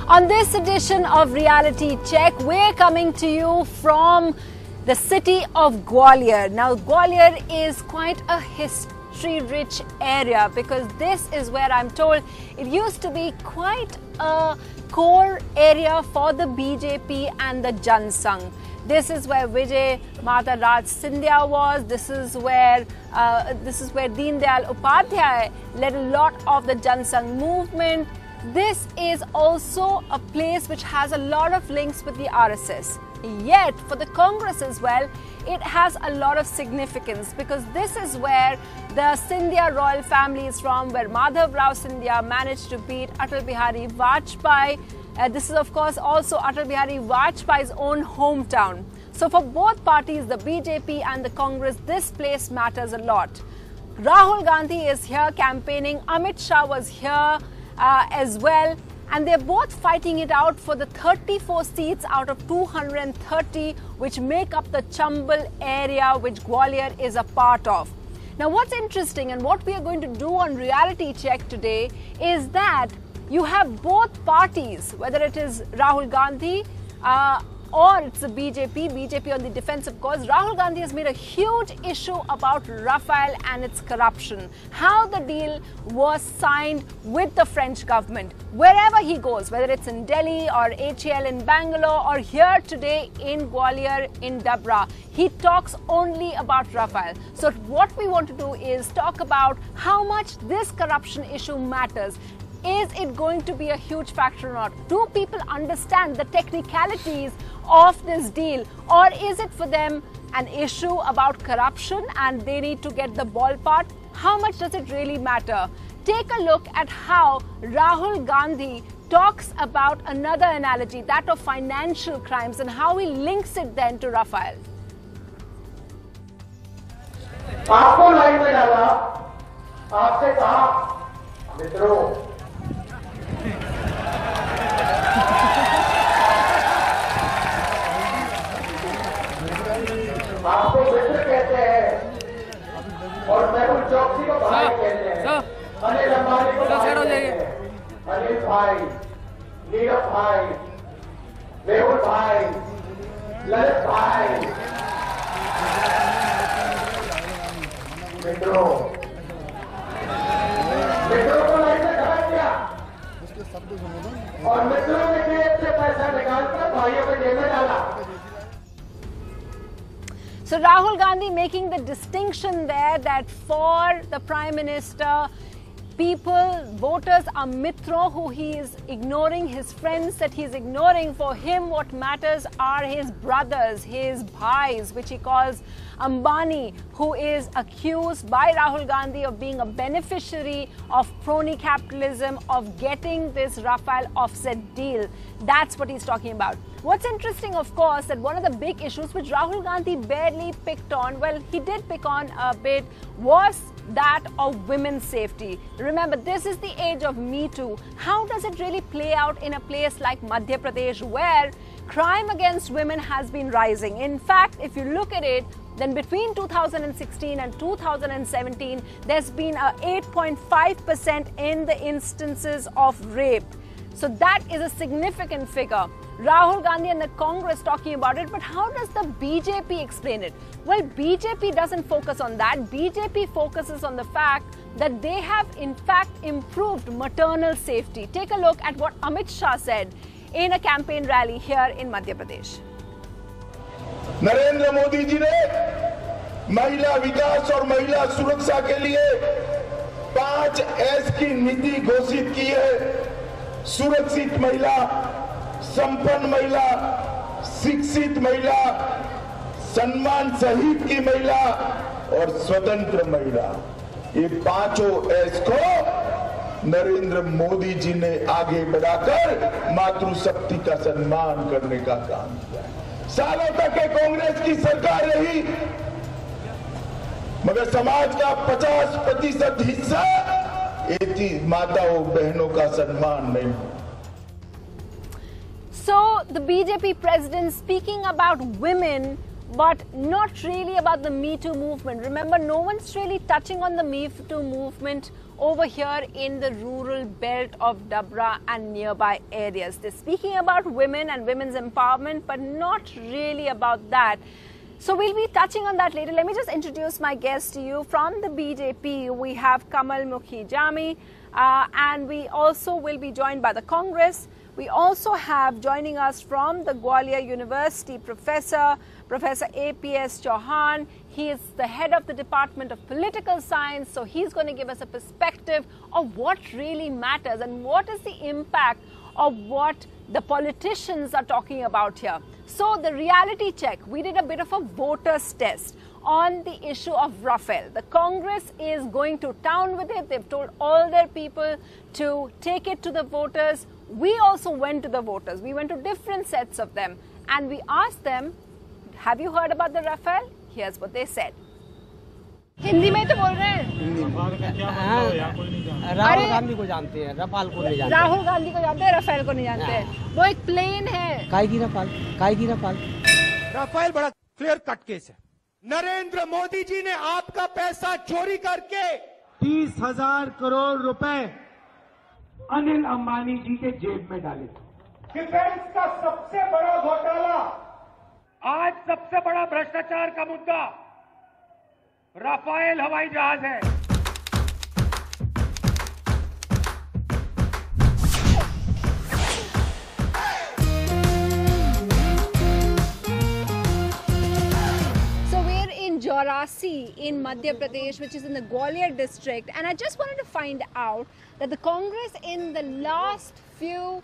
On this edition of Reality Check, we're coming to you from the city of Gwalior. Now, Gwalior is quite a history-rich area because this is where I'm told it used to be quite a core area for the BJP and the Jan Sangh. This is where Vijay Mata Raj Scindia was. This is where Deen Dayal Upadhyay led a lot of the Jan Sangh movement. This is also a place which has a lot of links with the RSS. Yet, for the Congress as well, it has a lot of significance because this is where the Scindia royal family is from, where Madhav Rao Scindia managed to beat Atal Bihari Vajpayee. This is, of course, also Atal Bihari Vajpayee's own hometown. So for both parties, the BJP and the Congress, this place matters a lot. Rahul Gandhi is here campaigning. Amit Shah was here as well. And they're both fighting it out for the 34 seats out of 230 which make up the Chambal area which Gwalior is a part of. Now, what's interesting and what we are going to do on Reality Check today is that you have both parties, whether it is Rahul Gandhi or it's the BJP on the defensive cause. Rahul Gandhi has made a huge issue about Rafale and its corruption, how the deal was signed with the French government. Wherever he goes, whether it's in Delhi or HAL in Bangalore or here today in Gwalior in Dabra, he talks only about Rafale. So what we want to do is talk about how much this corruption issue matters. Is it going to be a huge factor or not? Do people understand the technicalities of this deal, or is it for them an issue about corruption and they need to get the ballpark? How much does it really matter? Take a look at how Rahul Gandhi talks about another analogy, that of financial crimes, and how he links it then to Rafale. आपको line में डाला, आपसे कहा मित्रों, आपको मित्र कहते हैं और मेहुल चौकसी को भाई कहते हैं, अनिल अंबानी को भाई कहते हैं, अनिल भाई, नीरव भाई, मेहुल भाई, ललित भाई, मित्रों को लाइन में खड़ा किया और मित्रों के जेब से पैसा निकालकर भाइयों के जेब में डाला. So Rahul Gandhi making the distinction there that for the Prime Minister, voters are mitro who he is ignoring, his friends that he is ignoring. For him, what matters are his brothers, his bhais, which he calls Ambani, who is accused by Rahul Gandhi of being a beneficiary of crony capitalism, of getting this Rafale offset deal. That's what he's talking about. What's interesting, of course, that one of the big issues which Rahul Gandhi barely picked on, well, he did pick on a bit, was that of women's safety. Remember, this is the age of Me Too. How does it really play out in a place like Madhya Pradesh where crime against women has been rising? In fact, if you look at it, then between 2016 and 2017, there's been a 8.5% in the instances of rape. So that is a significant figure. Rahul Gandhi and the Congress talking about it, but how does the BJP explain it? Well, BJP doesn't focus on that. BJP focuses on the fact that they have in fact improved maternal safety. Take a look at what Amit Shah said in a campaign rally here in Madhya Pradesh. Narendra Modi ji ने महिला विकास और महिला सुरक्षा के लिए 5S की नीति घोषित की है. सुरक्षित महिला, संपन्न महिला, शिक्षित महिला, सम्मान सहित की महिला और स्वतंत्र महिला. ये पांचों एस को नरेंद्र मोदी जी ने आगे बढ़ाकर मातृशक्ति का सम्मान करने का काम किया. सालों तक ये कांग्रेस की सरकार रही, मगर समाज का 50% हिस्सा ऐसी माताओं बहनों का सम्मान नहीं. So the BJP president speaking about women, but not really about the Me Too movement. Remember, no one's really touching on the Me Too movement over here in the rural belt of Dabra and nearby areas. They're speaking about women and women's empowerment, but not really about that. So we'll be touching on that later. Let me just introduce my guest to you. From the BJP, we have Kamal Mukhi Jami, and we also will be joined by the Congress. We also have joining us from the Gwalior University Professor APS Chauhan. He is the head of the Department of Political Science, so he's going to give us a perspective of what really matters and what is the impact of what the politicians are talking about here. So the reality check, we did a bit of a voters test on the issue of Rafale. The Congress is going to town with it. They've told all their people to take it to the voters. We also went to the voters. We went to different sets of them and we asked them, have you heard about the Rafale? Here's what they said. Hindi में तो बोल रहे हैं। राहुल गांधी को जानते हैं, Rafale को नहीं जानते। राहुल गांधी को जानते हैं, रफेल को नहीं जानते हैं। वो एक प्लेन है। काय की रफाल? रफाल बड़ा क्लियर कट केस है। नरेंद्र मोदी जी ने आपका पैसा चोरी करके 30,000 करोड़ रुपए अनिल अंबानी जी के जेब में डाले। डिफेंस का सबसे बड़ा घोटाला, आज सबसे बड़ा भ्रष्टाचार का मुद्दा राफेल हवाई जहाज है। Jorasi in Madhya Pradesh, which is in the Gwalior district, and I just wanted to find out that the Congress in the last few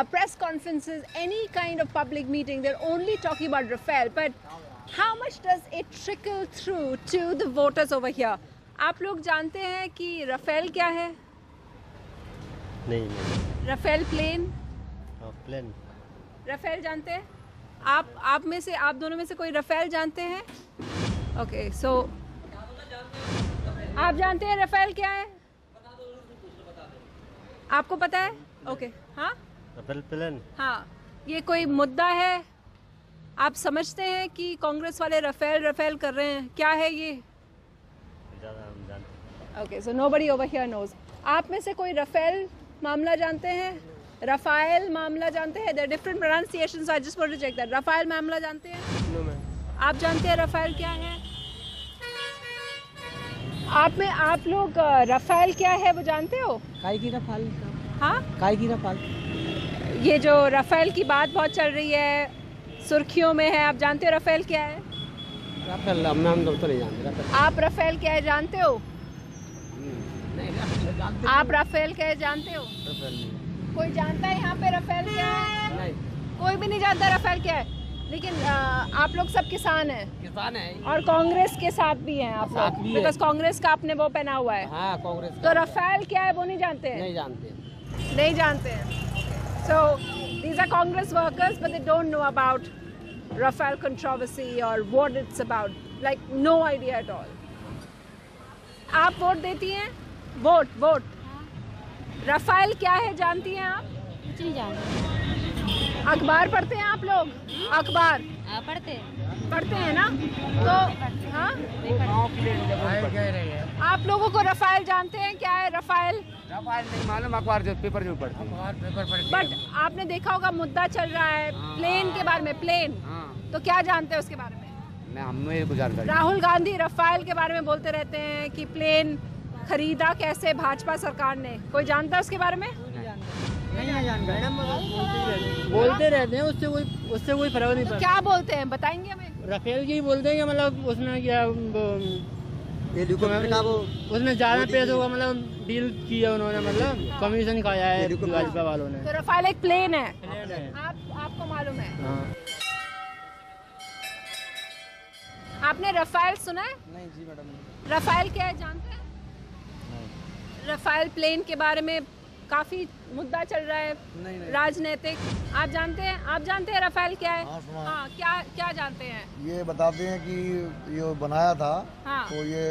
press conferences, any kind of public meeting, they're only talking about Rafale, but how much does it trickle through to the voters over here? आप लोग जानते हैं कि Rafale क्या है? नहीं। Rafale plane? Plane. Rafale जानते हैं? आप दोनों में से कोई Rafale जानते हैं? ओके, सो आप जानते हैं रफेल क्या है? आपको पता है? ओके, हाँ? Rafale plane. हाँ, ये कोई मुद्दा है? आप समझते हैं कि कांग्रेस वाले रफेल कर रहे हैं? क्या है ये? Okay, so nobody over here knows. आप में से कोई रफेल मामला जानते हैं? रफाइल मामला जानते हैं? There are different pronunciations, so I just want to check that. Rafale मामला जानते हैं? No ma'am. आप जानते हैं रफेल क्या है? आप लोग रफेल क्या है वो जानते हो? काय की रफाल? हाँ? काय की रफाल? ये जो रफेल की बात बहुत चल रही है, सुर्खियों में है, आप जानते हो रफेल क्या है? रफेल हम तो नहीं जानते। आप रफेल क्या है जानते हो? नहीं, आप रफेल क्या है जानते हो? कोई जानता है यहाँ पे रफेल क्या है? नहीं, कोई भी नहीं जानता रफेल क्या है। लेकिन आप लोग सब किसान हैं और कांग्रेस के साथ भी हैं आप लोग, बिकॉज कांग्रेस का आपने वो पहना हुआ है। हाँ, कांग्रेस। तो रफेल क्या है वो नहीं जानते हैं? नहीं जानते हैं। So these are Congress workers but they don't know about Rafale controversy और what it's about, like no idea at all. आप वोट देती हैं? वोट रफेल क्या है जानती हैं आप? कुछ नहीं जानते। अखबार पढ़ते हैं आप लोग? अखबार पढ़ते हैं ना? तो हाँ, आप लोगों को रफेल जानते हैं क्या है? रफेल नहीं मालूम, अखबार जो पेपर जो पढ़ते हैं। बट आपने देखा होगा मुद्दा चल रहा है प्लेन के बारे में। प्लेन तो क्या जानते हैं उसके बारे में? हमें कुछ जानकारी। राहुल गांधी रफेल के बारे में बोलते रहते हैं कि प्लेन खरीदा कैसे भाजपा सरकार ने। कोई जानता है उसके बारे में? बोलते रहते हैं, उससे कोई फर्क नहीं पड़ता। क्या बोलते हैं बताएंगे हमें? रफेल की बोलते हैं कि मतलब उसने क्या उसने ज्यादा पैसों का मतलब डील किया उन्होंने, मतलब कमीशन खाया है भाजपा वालों ने। तो रफेल एक प्लेन है, आपको मालूम है? आपने रफेल सुना है? नहीं जी मैडम। रफेल क्या है जानते हैं? रफेल प्लेन के बारे में काफी मुद्दा चल रहा है, राजनीतिक। आप जानते हैं रफेल क्या है? हाँ, क्या जानते हैं? ये बताते हैं कि ये बनाया था। हाँ। तो ये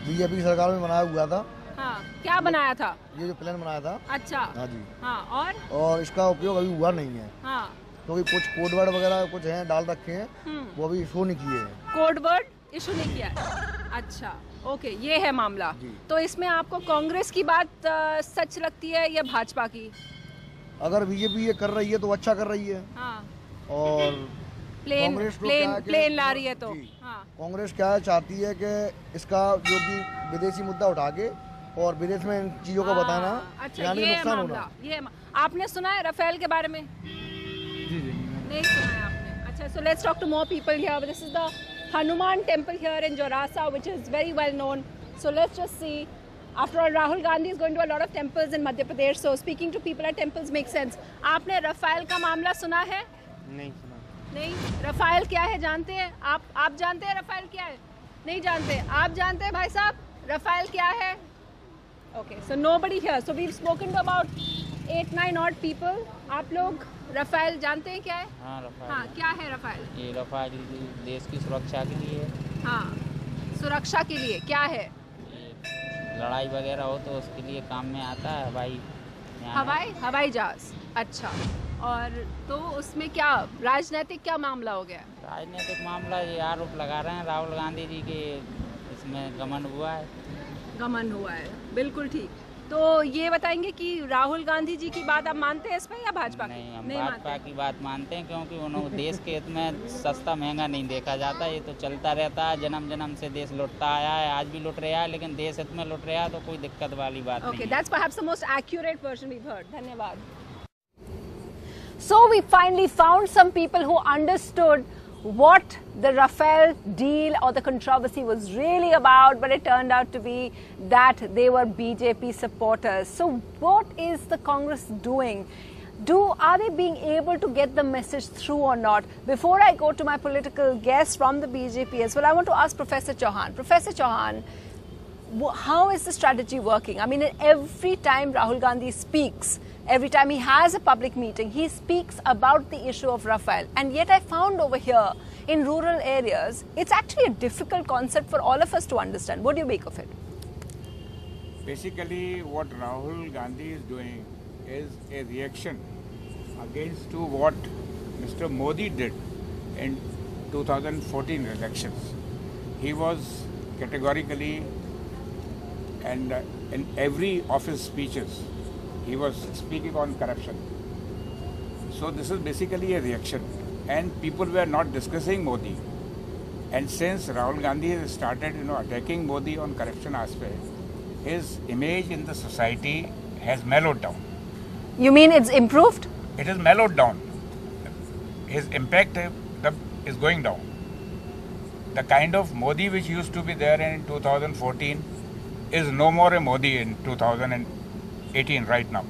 बीजेपी की सरकार में बनाया हुआ था। हाँ, क्या बनाया था? ये जो प्लेन बनाया था। अच्छा। हाँ जी। हाँ, और इसका उपयोग अभी हुआ नहीं है। हाँ, क्योंकि कुछ कोड वर्ड वगैरह कुछ हैं डाल रखे हैं, वो अभी इशू नहीं किए हैं। कोड वर्ड इशू नहीं किया है? अच्छा, ओके, ये है मामला। तो इसमें आपको कांग्रेस की बात सच लगती है या भाजपा की? अगर बीजेपी ये कर रही है तो अच्छा कर रही है। हाँ। और प्लेन ला रही है तो हाँ। कांग्रेस क्या चाहती है कि इसका जो कि विदेशी मुद्दा उठा के और विदेश में इन चीजों को बताना, अच्छा, यानी नुकसान होना। ये आपने सुना है रफेल के बारे में? जी नहीं सुना है आपने। अच्छा, so let's talk to more people here. This is the Hanuman temple here in Jorasa, which is very well known. So let's just see. After all, Rahul Gandhi is going to a lot of temples in Madhya Pradesh, so speaking to people at temples makes sense. आपने Rafale का मामला सुना है? नहीं सुना। नहीं, Rafale क्या है जानते हैं? आप जानते हैं रफेल क्या है? नहीं जानते? आप जानते हैं भाई साहब रफेल क्या है? Okay, so nobody here. So we've spoken to about 8-9 odd people. आप लोग रफेल जानते हैं क्या है? हाँ, रफेल। हाँ, क्या है रफेल? ये रफेल देश की सुरक्षा के लिए। हाँ, सुरक्षा के लिए क्या है? लड़ाई वगैरह हो तो उसके लिए काम में आता है। हवाई जहाज। अच्छा, और तो उसमें क्या राजनीतिक क्या मामला हो गया? राजनीतिक मामला ये आरोप लगा रहे हैं राहुल गांधी जी के इसमें घमंड हुआ है। घमंड हुआ है, बिल्कुल ठीक। तो ये बताएंगे कि राहुल गांधी जी की बात आप मानते हैं इसमें या भाजपा की? नहीं, हम भाजपा की बात मानते हैं, क्योंकि उन्होंने देश के हित में सस्ता महंगा नहीं देखा जाता। ये तो चलता रहता है, जन्म जन्म से देश लुटता आया है, आज भी लुट रहा है, लेकिन देश हित में लुट रहा है तो कोई दिक्कत वाली बात नहीं है। Okay, that's perhaps the most accurate version we've heard. धन्यवाद। So we finally found some people who understood what the Rafale deal or the controversy was really about, but it turned out to be that they were BJP supporters. So what is the Congress doing? Are they being able to get the message through or not? Before I go to my political guests from the BJP as well, I want to ask Professor Chauhan. Professor Chauhan, how is the strategy working? I mean, every time Rahul Gandhi speaks, every time he has a public meeting, he speaks about the issue of Rafale. And yet I found over here in rural areas, it's actually a difficult concept for all of us to understand. What do you make of it? Basically, what Rahul Gandhi is doing is a reaction against to what Mr. Modi did in 2014 elections. He was categorically, and in every of his speeches, he was speaking on corruption. So this is basically a reaction, and people were not discussing Modi. And since Rahul Gandhi has started, attacking Modi on corruption aspect, his image in the society has mellowed down. You mean it's improved? It is mellowed down. His impact is going down. The kind of Modi which used to be there in 2014 is no more a Modi in 2018 right now.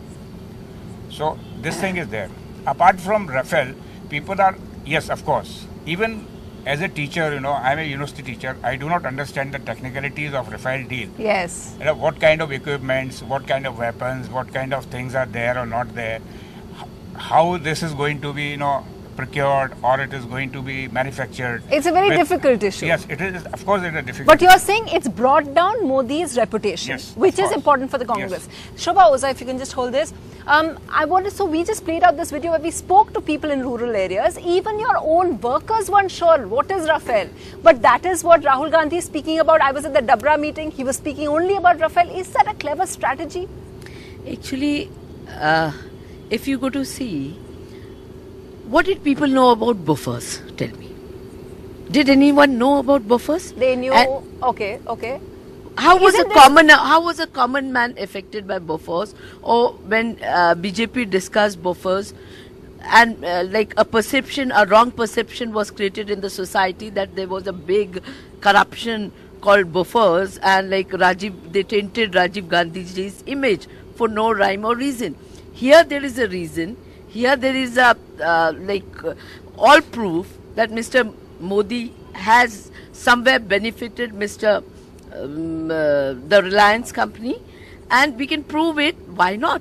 So this thing is there. Apart from Rafale, people are, yes, of course, even as a teacher, I'm a university teacher, I do not understand the technicalities of Rafale deal. Yes. What kind of equipments, what kind of weapons, what kind of things are there or not there, how this is going to be, procured or it is going to be manufactured. It's a very difficult issue. Yes, it is. Of course, it is difficult. But you're saying it's brought down Modi's reputation, yes, which is important for the Congress. Yes. Shobha Oza, if you can just hold this. So we just played out this video where we spoke to people in rural areas. Even your own workers weren't sure what is Rafale. But that is what Rahul Gandhi is speaking about. I was at the Dabra meeting. He was speaking only about Rafale. Is that a clever strategy? Actually, if you go to see, what did people know about buffers? Tell me. Did anyone know about buffers? They knew. Okay. How was a common man affected by buffers? Or when BJP discussed buffers, and like a wrong perception was created in the society that there was a big corruption called buffers, and like they tainted Rajiv Gandhi's image for no rhyme or reason. Here there is a reason. Here there is all proof that Mr. Modi has somewhere benefited the Reliance company, and we can prove it. Why not?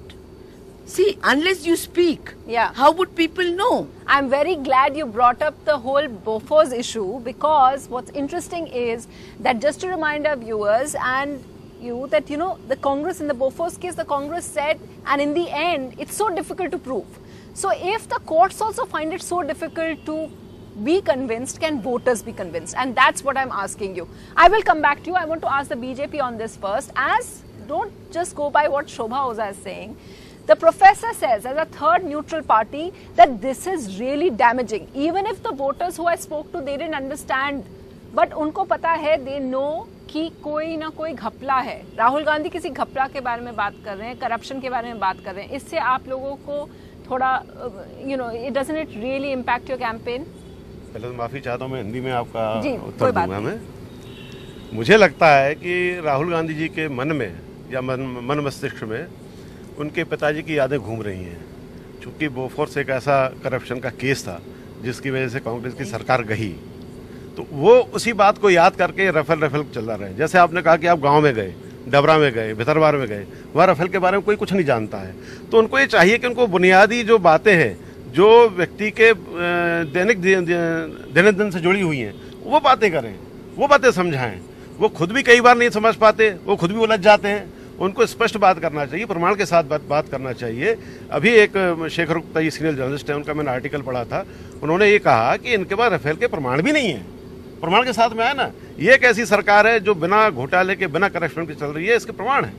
See, unless you speak, how would people know? I'm very glad you brought up the whole Bofors issue, because what's interesting is that, just to remind our viewers and you that, the Congress in the Bofors case, the Congress said, and in the end, it's so difficult to prove. So if the courts also find it so difficult to be convinced, can voters be convinced? And that's what I'm asking you. I will come back to you. I want to ask the BJP on this first. Don't just go by what Shobha Oza is saying. The professor says, as a third neutral party, that this is really damaging. Even if the voters who I spoke to, they didn't understand, but उनको पता है, they know कि कोई ना कोई घपला है. राहुल गांधी किसी घपला के बारे में बात कर रहे हैं, करप्शन के बारे में बात कर रहे हैं. इससे आप लोगों को थोड़ा, doesn't it really impact your campaign? पहले तो माफी चाहता हूँ, मैं हिंदी में आपका उत्तर दूंगा. मुझे लगता है कि राहुल गांधी जी के मन में या मन मस्तिष्क में उनके पिताजी की यादें घूम रही हैं, चूंकि बोफोर्स एक ऐसा करप्शन का केस था जिसकी वजह से कांग्रेस की सरकार गई, तो वो उसी बात को याद करके रफेल चला रहे हैं. जैसे आपने कहा कि आप गांव में गए, डबरा में गए, भितरवार में गए, वहाँ रफेल के बारे में कोई कुछ नहीं जानता है. तो उनको ये चाहिए कि उनको बुनियादी जो बातें हैं, जो व्यक्ति के दिन से जुड़ी हुई हैं, वो बातें करें, वो बातें समझाएं. वो खुद भी कई बार नहीं समझ पाते, वो खुद भी उलझ जाते हैं. उनको स्पष्ट बात करना चाहिए, प्रमाण के साथ बात करना चाहिए. अभी एक शेखर गुप्ता, ये सीनियर जर्नलिस्ट है, उनका मैंने आर्टिकल पढ़ा था. उन्होंने ये कहा कि इनके पास रफेल के प्रमाण भी नहीं है. प्रमाण के साथ में आया ना, ये एक ऐसी सरकार है जो बिना घोटाले के, बिना करप्शन के चल रही है, इसके प्रमाण है.